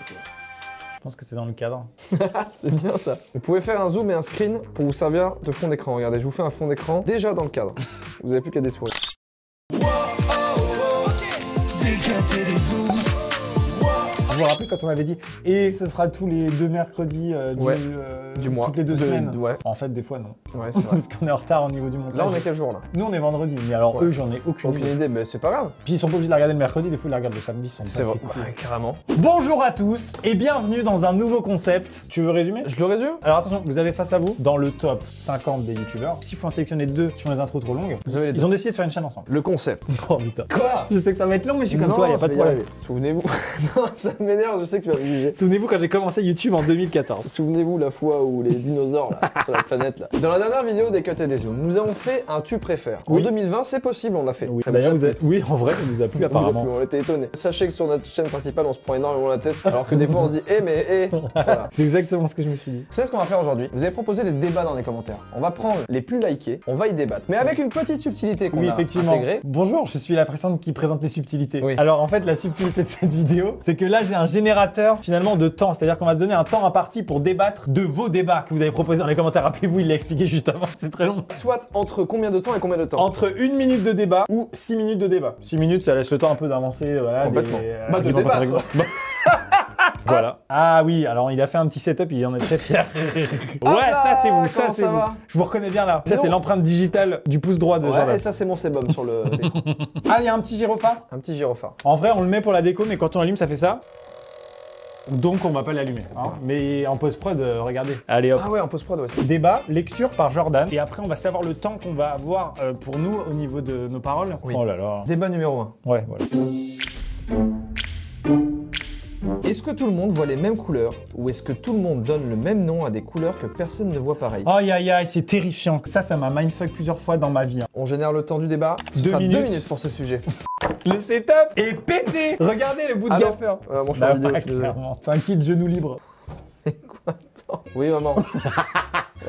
Je pense que c'est dans le cadre. C'est bien ça. Vous pouvez faire un zoom et un screen pour vous servir de fond d'écran. Regardez, je vous fais un fond d'écran déjà dans le cadre. Vous n'avez plus qu'à détourer. Vous vous rappelez quand on avait dit et ce sera tous les 2 mercredis du mois. toutes les 2 semaines. Ouais. En fait, des fois non. Ouais, c'est vrai. Parce qu'on est en retard au niveau du montage. Là, on est quel jour là? Nous, on est vendredi. Mais alors Ouais. eux, j'en ai aucune idée. mais c'est pas grave. Puis ils sont pas obligés de la regarder le mercredi. Des fois, ils la regardent le samedi. C'est vrai. Ouais, carrément. Bonjour à tous et bienvenue dans un nouveau concept. Tu veux résumer? Je le résume? Alors attention, vous avez face à vous, dans le top 50 des youtubeurs, s'il faut en sélectionner 2 qui font des intros trop longues, Vous avez les deux. ils ont décidé de faire une chaîne ensemble. Le concept. Oh putain. Quoi? Je sais que ça va être long, mais je suis comme toi, y a pas de problème. Souvenez-vous. Non, ça m'énerve, je sais que tu vas me juger. Souvenez-vous quand j'ai commencé YouTube en 2014. Souvenez-vous la fois où les dinosaures là, sur la planète là. Dans la dernière vidéo des Cuts et des Zooms, nous avons fait un tu préfères. En Oui. 2020, c'est possible, on l'a fait. Oui, Ça d'ailleurs, vous a vous plu? avez... oui, en vrai, ça nous a plu apparemment. On était étonnés. Sachez que sur notre chaîne principale, on se prend énormément la tête, alors que des fois on se dit voilà. C'est exactement ce que je me suis dit. Vous savez ce qu'on va faire aujourd'hui? Vous avez proposé des débats dans les commentaires. On va prendre les plus likés, on va y débattre. Mais avec une petite subtilité qu'on Oui, a effectivement. intégrée. Bonjour, je suis la personne qui présente les subtilités. Oui. Alors en fait, la subtilité de cette vidéo, c'est que là, j'ai un générateur finalement de temps. C'est-à-dire qu'on va se donner un temps imparti pour débattre de vos débats que vous avez proposés dans les commentaires. Rappelez-vous, il l'a expliqué juste avant, c'est très long. Soit entre combien de temps et combien de temps? Entre 1 minute de débat ou 6 minutes de débat. 6 minutes, ça laisse le temps un peu d'avancer. Voilà, Complètement. Bah, de arguments débattre. contre-arguments. Voilà. Ah oui, alors il a fait un petit setup, il en est très fier. Ouais, là, ça c'est vous, ça comment c'est ça vous. va? Je vous reconnais bien là. Ça Non. c'est l'empreinte digitale du pouce droit de Ouais, Jordan. et ça c'est mon sébum sur le l'écran. Ah, il y a un petit gyrophare. Un petit gyrophare. En vrai, on le met pour la déco, mais quand on allume, ça fait ça. Donc on va pas l'allumer. Hein. Mais en post-prod, regardez. Allez hop. Ah ouais, en post-prod, ouais. Débat, lecture par Jordan. Et après, on va savoir le temps qu'on va avoir pour nous au niveau de nos paroles. Oui. Oh là là. Débat numéro 1. Ouais, voilà. Est-ce que tout le monde voit les mêmes couleurs ou est-ce que tout le monde donne le même nom à des couleurs que personne ne voit pareil? Aïe aïe aïe, c'est terrifiant. Ça m'a mindfuck plusieurs fois dans ma vie. Hein. On génère le temps du débat. Ce 2 sera minutes. 2 minutes pour ce sujet. Le setup est pété. Regardez le bout de Alors, gaffeur. mon choix Bah, vidéo, ouais, je suis désolé. clairement. C'est un kit genou libre. Oui, maman.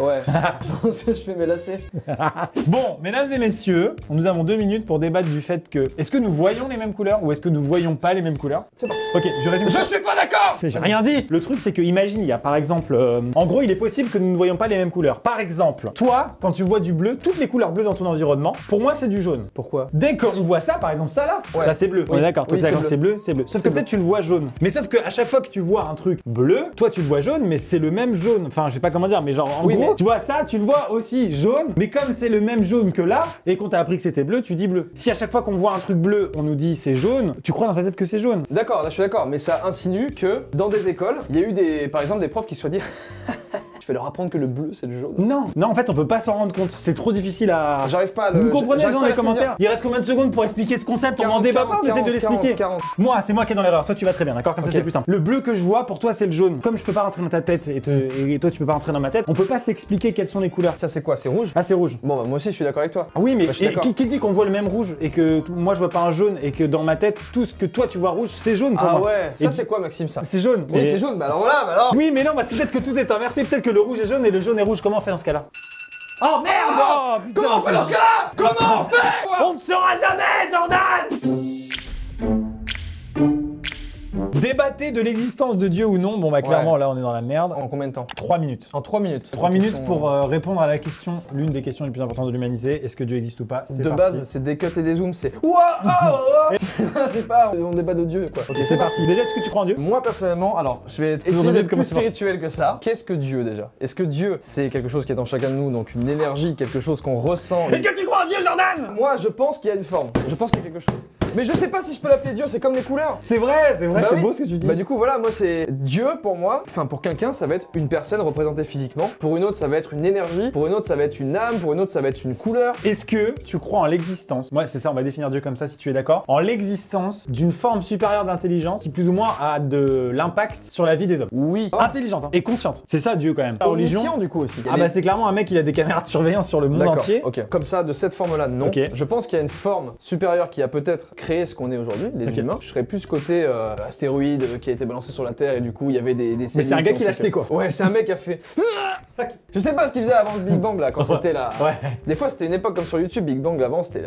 Ouais. Attention, je fais mes lacets. Bon, mesdames et messieurs, nous avons 2 minutes pour débattre du fait que est-ce que nous voyons les mêmes couleurs ou est-ce que nous voyons pas les mêmes couleurs? C'est parti. Ok, je résume. Je suis pas d'accord. J'ai rien dit. Le truc, c'est que imagine, il y a par exemple, en gros, il est possible que nous ne voyons pas les mêmes couleurs. Par exemple, toi, quand tu vois du bleu, toutes les couleurs bleues dans ton environnement, pour moi, c'est du jaune. Pourquoi? Dès qu'on voit ça, par exemple, ça là, Ouais. ça c'est bleu. On Oui. est d'accord. Toi, Oui, t'es d'accord, c'est c'est bleu, c'est bleu. Sauf que bleu. peut-être tu le vois jaune. Mais sauf que à chaque fois que tu vois un truc bleu, toi tu le vois jaune, mais c'est le même jaune. Enfin, je sais pas comment dire, mais genre en Oui, gros, mais- tu vois ça, tu le vois aussi jaune, mais comme c'est le même jaune que là, et qu'on t'a appris que c'était bleu, tu dis bleu. Si à chaque fois qu'on voit un truc bleu, on nous dit c'est jaune, tu crois dans ta tête que c'est jaune. D'accord, là je suis d'accord, mais ça insinue que dans des écoles, il y a eu par exemple des profs qui se soient dit je vais leur apprendre que le bleu c'est le jaune. Non, non, en fait, on peut pas s'en rendre compte. C'est trop difficile à. J'arrive pas à le. Vous me comprenez j'arrive dans pas à les le saisir. commentaires? Il reste combien de secondes pour expliquer ce concept? On 40, en débat pas, 40, on essaie de 40, l'expliquer. 40. Moi, c'est moi qui est dans l'erreur. Toi, tu vas très bien, d'accord? Comme Ok. ça, c'est plus simple. Le bleu que je vois, pour toi, c'est le jaune. Comme je peux pas rentrer dans ta tête et toi, tu peux pas rentrer dans ma tête, on peut pas s'expliquer quelles sont les couleurs. Ça c'est quoi? C'est rouge? Ah, c'est rouge. Bon, bah, moi aussi je suis d'accord avec toi. Ah oui, mais Bah, je suis et d'accord. qui dit qu'on voit le même rouge et que moi je vois pas un jaune et que dans ma tête tout ce que toi tu vois rouge c'est jaune pour Ah moi. ouais, Et ça c'est quoi Maxime ça? c'est jaune. Oui, Et- c'est jaune, bah alors voilà, bah alors. Oui, mais non, parce que peut-être que tout est inversé. Peut-être que le rouge est jaune et le jaune est rouge. Comment on fait dans ce cas-là? Oh merde! Oh, putain, Comment on fait c'est- dans ce cas-là? Comment on fait? On ne saura jamais, Jordan! Débattez de l'existence de Dieu ou non. Bon, bah, clairement, Ouais. là, on est dans la merde. En combien de temps? 3 minutes. En 3 minutes. 3 Donc, ils minutes sont- pour répondre à la question, l'une des questions les plus importantes de l'humanité. Est-ce que Dieu existe ou pas? C'est De parti. base, c'est des cuts et des zooms, c'est waouh. C'est pas on débat de Dieu quoi. Ok, C'est parti. Déjà, est-ce que tu crois en Dieu? Moi personnellement, alors je vais Toujours essayer mieux de d'être plus commencer par- spirituel que ça. Qu'est-ce que Dieu déjà? Est-ce que Dieu c'est quelque chose qui est en chacun de nous, donc une énergie, quelque chose qu'on ressent? Est-ce que tu crois en Dieu, Jordan? Moi je pense qu'il y a une forme, je pense qu'il y a quelque chose. Mais je sais pas si je peux l'appeler Dieu, c'est comme les couleurs. C'est vrai, Bah c'est oui. beau ce que tu dis. Bah du coup voilà, moi c'est Dieu pour moi, enfin pour quelqu'un ça va être une personne représentée physiquement, pour une autre ça va être une énergie, pour une autre ça va être une âme, pour une autre ça va être une couleur. Est-ce que tu crois en l'existence, moi c'est ça, on va définir Dieu comme ça si tu es d'accord, en l'existence d'une forme supérieure d'intelligence qui plus ou moins a de l'impact sur la vie des hommes? Oui. Intelligente hein, et consciente. C'est ça Dieu quand même. La religion. Omniscient du coup aussi. Ah bah c'est clairement un mec il a des caméras de surveillance sur le monde D'accord, entier. ok. Comme ça, de cette forme-là, non. Ok. Je pense qu'il y a une forme supérieure qui a peut-être créé ce qu'on est aujourd'hui, les humains. Je serais plus côté astéroïde qui a été balancé sur la Terre et du coup il y avait des Mais c'est un gars qui l'a acheté quoi. Ouais, c'est un mec qui a fait. Je sais pas ce qu'il faisait avant le Big Bang là, quand c'était là. Ouais. Des fois c'était une époque comme sur YouTube, Big Bang avant c'était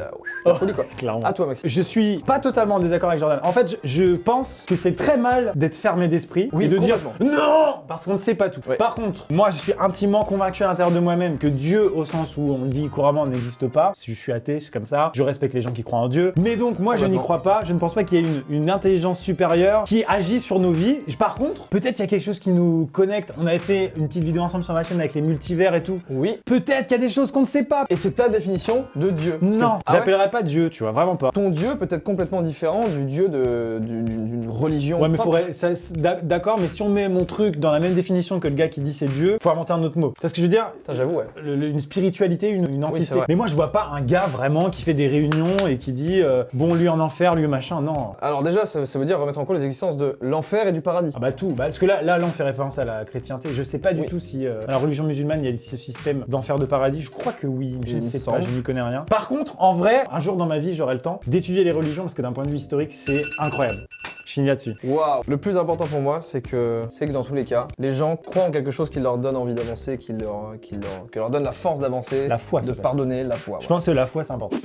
la folie quoi. Clairement. À toi Maxime. Je suis pas totalement en désaccord avec Jordan. En fait, je pense que c'est très mal d'être fermé d'esprit et de dire non parce qu'on ne sait pas tout. Ouais. Par contre, moi je suis intimement convaincu à l'intérieur de moi-même que Dieu, au sens où on dit couramment, n'existe pas. Si je suis athée, c'est comme ça. Je respecte les gens qui croient en Dieu. Mais donc moi je n'y crois pas. Je ne pense pas qu'il y ait une intelligence supérieure qui agit sur nos vies. Par contre, peut-être il y a quelque chose qui nous connecte. On avait fait une petite vidéo ensemble sur ma chaîne avec les multivers et tout. Oui. Peut-être qu'il y a des choses qu'on ne sait pas. Et c'est ta définition de Dieu. Non, Ah ouais j'appellerais pas Dieu, tu vois, vraiment pas. Ton Dieu peut être complètement différent du Dieu d'une religion. Ouais, mais propre. d'accord, mais si on met mon truc dans la même définition que le gars qui dit c'est Dieu, faut inventer un autre mot. Tu vois ce que je veux dire? Putain, j'avoue, ouais. Une spiritualité, une entité. c'est vrai. Mais moi, je vois pas un gars vraiment qui fait des réunions et qui dit bon, lui en enfer, lui machin, non. Alors déjà, ça veut dire remettre en cause les existences de l'enfer et du paradis. Ah bah tout, parce que là on fait référence à la chrétienté. Je sais pas du tout si dans la religion musulmane il y a ce système d'enfer de paradis. Je crois que oui, mais je ne sais pas, je n'y connais rien. Par contre, en vrai, un jour dans ma vie, j'aurai le temps d'étudier les religions parce que d'un point de vue historique, c'est incroyable. Je finis là-dessus. Waouh. Le plus important pour moi, c'est que dans tous les cas, les gens croient en quelque chose qui leur donne envie d'avancer, qui leur donne la force d'avancer, La foi, de ça pardonner, la foi. Je pense que la foi, c'est important.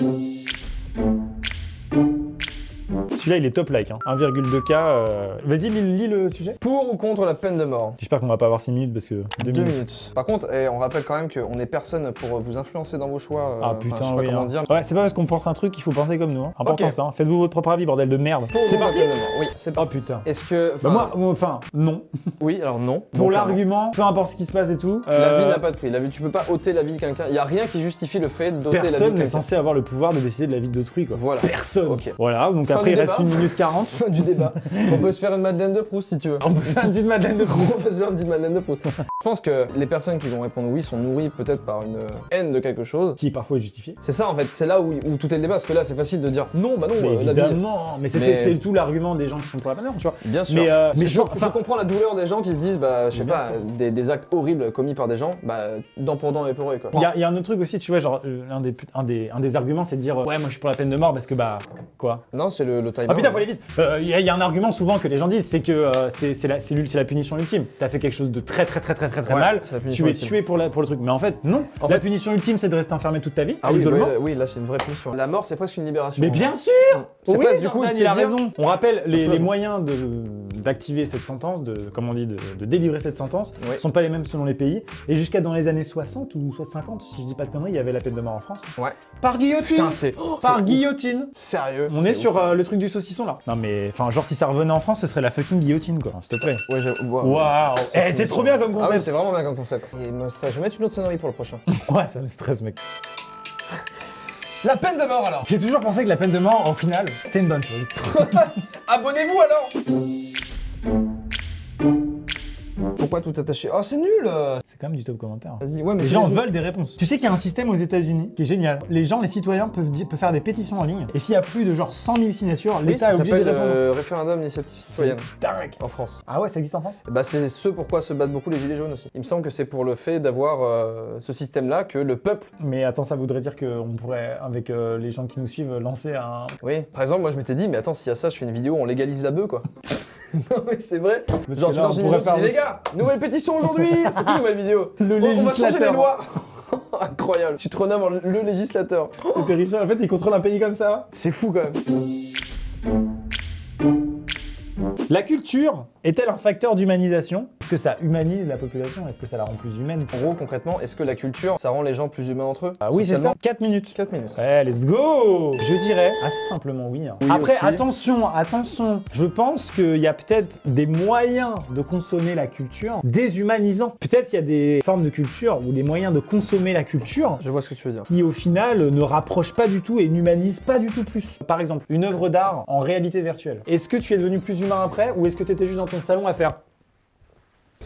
Celui-là, il est top like, hein. 1,2K. Vas-y, lis le sujet. Pour ou contre la peine de mort? J'espère qu'on va pas avoir 6 minutes parce que 2 minutes. Par contre, on rappelle quand même qu'on n'est personne pour vous influencer dans vos choix. Ah putain, je sais pas comment dire. Ouais, c'est pas parce qu'on pense un truc qu'il faut penser comme nous. Hein. Important ça. Hein. Faites-vous votre propre avis, bordel de merde. C'est parti. Oui, c'est parti. Oh putain. Est-ce que. Bah moi, enfin, non. Oui, alors non. Pour l'argument, peu importe ce qui se passe et tout. La vie n'a pas de prix. La vie, tu peux pas ôter la vie de quelqu'un. Il y a rien qui justifie le fait d'ôter la vie de quelqu'un. Personne n'est censé avoir le pouvoir de décider de la vie d'autrui, quoi. Voilà. Personne. Ok. Voilà. Donc Fin après, il du reste débat. 1 minute 40. Fin du débat. On peut se faire une Madeleine de Proust si tu veux. On peut faire une petite Madeleine de Proust. On peut se faire une petite Madeleine de Proust. Je pense que les personnes qui vont répondre oui sont nourries peut-être par une haine de quelque chose. Qui parfois est justifié. C'est ça en fait, c'est là où tout est le débat, parce que là c'est facile de dire non, bah non, Mais la vie. évidemment. Mais c'est tout l'argument des gens qui sont pour la peine, tu vois. Bien sûr. Mais je comprends la douleur des gens qui se disent, bah, je sais Bien pas, des actes horribles commis par des gens, bah, dent pour dent et pour œil, quoi. Il y a un autre truc aussi, tu vois, genre, un des arguments, c'est de dire, ouais, moi je suis pour la peine de mort parce que, bah, quoi. Non, c'est le time. Ah putain, faut aller vite. Il y a un argument souvent que les gens disent, c'est que c'est la punition ultime. T'as fait quelque chose de très mal, tu es tué pour le truc. Mais en fait, non. La punition ultime, c'est de rester enfermé toute ta vie, à l'isolement. Oui, là c'est une vraie punition. La mort, c'est presque une libération. Mais bien sûr. C'est Oui, presque du coup, il a raison. On rappelle les Personnellement. moyens d'activer cette sentence, comme on dit, de délivrer cette sentence, Oui. sont pas les mêmes selon les pays. Et jusqu'à dans les années 60 ou 50, si je dis pas de conneries, il y avait la peine de mort en France. Ouais. Par guillotine. Putain, c'est. Par guillotine. Sérieux. On est sur le truc du saucisson là. Non mais, enfin, genre si ça revenait en France, ce serait la fucking guillotine quoi. S'il te plaît. Ouais, Waouh. Eh, c'est trop bien comme Ah concept. oui, c'est vraiment bien comme concept. Et ça, je vais mettre une autre sonnerie pour le prochain. Ouais, ça me stresse mec. La peine de mort alors. J'ai toujours pensé que la peine de mort, au final, c'était une bonne chose. Abonnez-vous alors. Pourquoi tout attaché? Oh, c'est nul. C'est quand même du top commentaire. Vas-y, ouais, mais Les c'est gens veulent des réponses. Tu sais qu'il y a un système aux États-Unis qui est génial. Les gens, les citoyens peuvent faire des pétitions en ligne. Et s'il y a plus de genre 100 000 signatures, Oui, l'État ça est obligé de s'appelle répondre. référendum d'initiative citoyenne Dingue. en France. Ah ouais, ça existe en France? Bah, c'est ce pourquoi se battent beaucoup les gilets jaunes aussi. Il me semble que c'est pour le fait d'avoir ce système-là que le peuple. Mais attends, ça voudrait dire qu'on pourrait, avec les gens qui nous suivent, lancer un... Oui, par exemple, moi je m'étais dit, mais attends, s'il y a ça, je fais une vidéo, on légalise la bœuf quoi. Non, mais c'est vrai. Parce Genre, que tu là, lances on une pourrait vidéo, tu dis, faire- les gars, nouvelle pétition aujourd'hui. C'est quoi une nouvelle vidéo? Le On va changer les législateur. lois. Incroyable. Tu te renommes en le législateur. C'est terrifiant. En fait, ils contrôlent un pays comme ça. C'est fou quand même. La culture est-elle un facteur d'humanisation? Est-ce que ça humanise la population? Est-ce que ça la rend plus humaine? En gros, concrètement, est-ce que la culture, ça rend les gens plus humains entre eux? Ah oui, c'est ça. Socialement 4 minutes. 4 minutes. Ouais, let's go! Je dirais assez simplement oui. Hein. Oui Après, aussi. attention, je pense qu'il y a peut-être des moyens de consommer la culture déshumanisants. Peut-être il y a des formes de culture ou des moyens de consommer la culture Je vois ce que tu veux dire. qui au final ne rapprochent pas du tout et n'humanisent pas du tout plus. Par exemple, une œuvre d'art en réalité virtuelle. Est-ce que tu es devenu plus humain après ou est-ce que tu étais juste dans ton salon à faire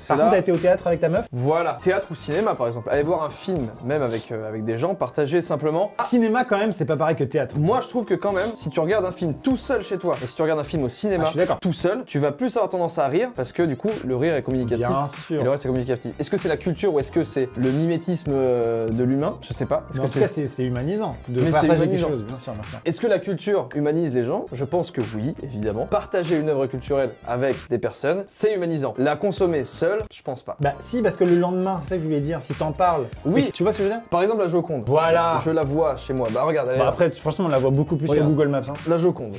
Par contre, t'as été au théâtre avec ta meuf? Voilà, théâtre ou cinéma par exemple. Aller voir un film, même avec des gens, partager simplement. Cinéma quand même, c'est pas pareil que théâtre. Moi je trouve que quand même, si tu regardes un film tout seul chez toi et si tu regardes un film au cinéma je suis d'accord. tout seul, tu vas plus avoir tendance à rire parce que du coup le rire est communicatif. Bien sûr. Et le reste c'est communicatif. Est-ce que c'est la culture ou est-ce que c'est le mimétisme de l'humain? Je sais pas. En tout cas, c'est humanisant de Mais c'est partager humanisant. quelque chose, bien sûr, bien sûr. Est-ce que la culture humanise les gens? Je pense que oui, évidemment. Partager une œuvre culturelle avec des personnes, c'est humanisant. La consommer seule, je pense pas. Bah si, parce que le lendemain, c'est ça que je voulais dire, si t'en parles... Oui. Tu vois ce que je veux dire? Par exemple la Joconde. Voilà. Je la vois chez moi. Bah regarde, elle est Bah là. après, franchement, on la voit beaucoup plus Regarde. sur Google Maps. Hein. La Joconde.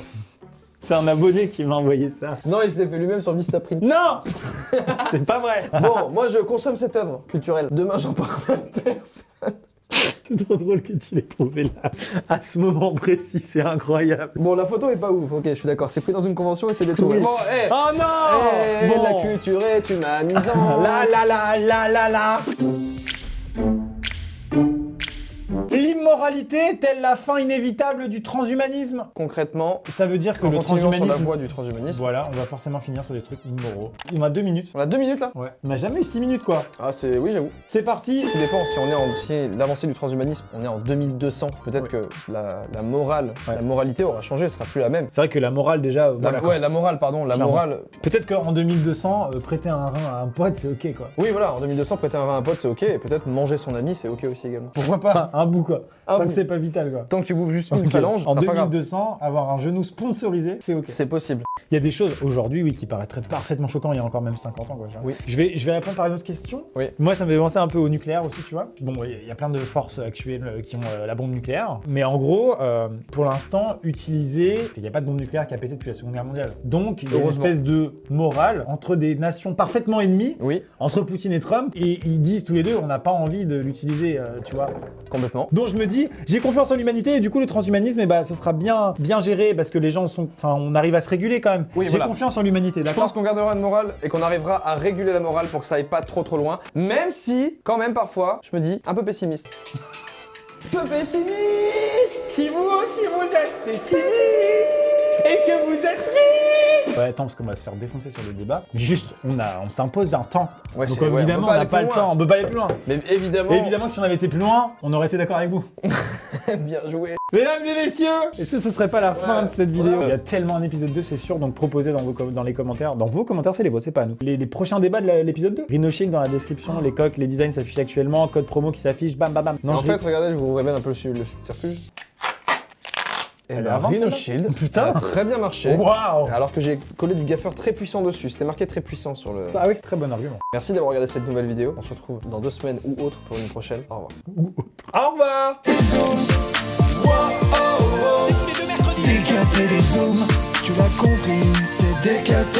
C'est un abonné qui m'a envoyé ça. Non, il s'est fait lui-même sur Vistaprint. Non. C'est pas vrai. Bon, moi je consomme cette œuvre culturelle. Demain j'en parle à personne. C'est trop drôle que tu l'aies trouvé là, à ce moment précis, c'est incroyable. Bon, la photo est pas ouf, ok, je suis d'accord. C'est pris dans une convention et c'est détourné. Oui. Bon, hé Oh non. Bon. La culture est humanisante. La. L'immoralité, telle la fin inévitable du transhumanisme. Concrètement, Ça veut dire que en le continuant sur la transhumanisme... voie du transhumanisme. Voilà, on va forcément finir sur des trucs immoraux. On a 2 minutes. On a 2 minutes là? Ouais. On n'a jamais eu 6 minutes quoi. Ah, c'est. Oui, j'avoue. C'est parti. Tout dépend, si on est si l'avancée du transhumanisme, on est en 2200, peut-être que la morale, Ouais. la moralité aura changé, ce sera plus la même. C'est vrai que la morale déjà... voilà, quoi. Ouais, la morale, pardon, la Clairement. morale. Peut-être qu'en 2200, prêter un rein à un pote, c'est ok quoi. Oui, voilà, en 2200, prêter un rein à un pote, c'est ok, et peut-être manger son ami, c'est ok aussi également. Pourquoi pas? Enfin, un bout quoi. Un Tant bout. que c'est pas vital quoi. Tant que tu bouffes juste une Ok. phalange, En ça sera pas grave. 2200, avoir un genou sponsorisé, c'est ok. C'est possible. Il y a des choses aujourd'hui, oui, qui paraîtraient parfaitement choquantes il y a encore même 50 ans, quoi. Oui. Je vais répondre par une autre question. Oui. Moi, ça me fait penser un peu au nucléaire aussi, tu vois. Bon, il y a plein de forces actuelles qui ont la bombe nucléaire. Mais en gros, pour l'instant, utiliser... Il n'y a pas de bombe nucléaire qui a pété depuis la Seconde Guerre mondiale. Donc, il y a une Heureusement. espèce de morale entre des nations parfaitement ennemies, Oui, entre Poutine et Trump, et ils disent tous les deux, on n'a pas envie de l'utiliser, tu vois. complètement. Donc je me dis, j'ai confiance en l'humanité et du coup le transhumanisme, ce sera bien géré parce que les gens sont, enfin, on arrive à se réguler quand même. Oui, J'ai voilà. confiance en l'humanité, Je d'accord. pense qu'on gardera une morale et qu'on arrivera à réguler la morale pour que ça aille pas trop loin. Même si, quand même parfois, je me dis un peu pessimiste. Peu pessimiste. Si vous aussi vous êtes pessimiste et que vous êtes triste. Ouais, attends, parce qu'on va se faire défoncer sur le débat. Mais juste, on s'impose d'un temps. Ouais, Donc c'est- ouais, évidemment, on peut on n'a pas pas aller le plus temps, loin. on peut pas aller plus loin. Mais évidemment, Évidemment que si on avait été plus loin, on aurait été d'accord avec vous. bien joué. Mesdames et messieurs, est-ce que ce serait pas la fin de cette vidéo? ouais. Il y a tellement un épisode 2, c'est sûr, donc proposez dans les commentaires. Dans vos commentaires, c'est les vôtres, c'est pas à nous. Les prochains débats de l'épisode 2. Rhino Shield dans la description, les coques, les designs s'affichent actuellement, code promo qui s'affiche, bam bam bam. Non, En je fait, regardez, je vous révèle un peu le subterfuge. Et Elle est la avant, Rhino celle-là Shield Putain. a très bien marché. Waouh. Alors que j'ai collé du gaffeur très puissant dessus. C'était marqué très puissant sur le... Ah oui, très bon argument. Merci d'avoir regardé cette nouvelle vidéo. On se retrouve dans 2 semaines ou autre pour une prochaine. Au revoir. Au revoir. C'est tous les 2 mercredis. Décathlon les zooms, tu l'as compris, c'est Décathlon.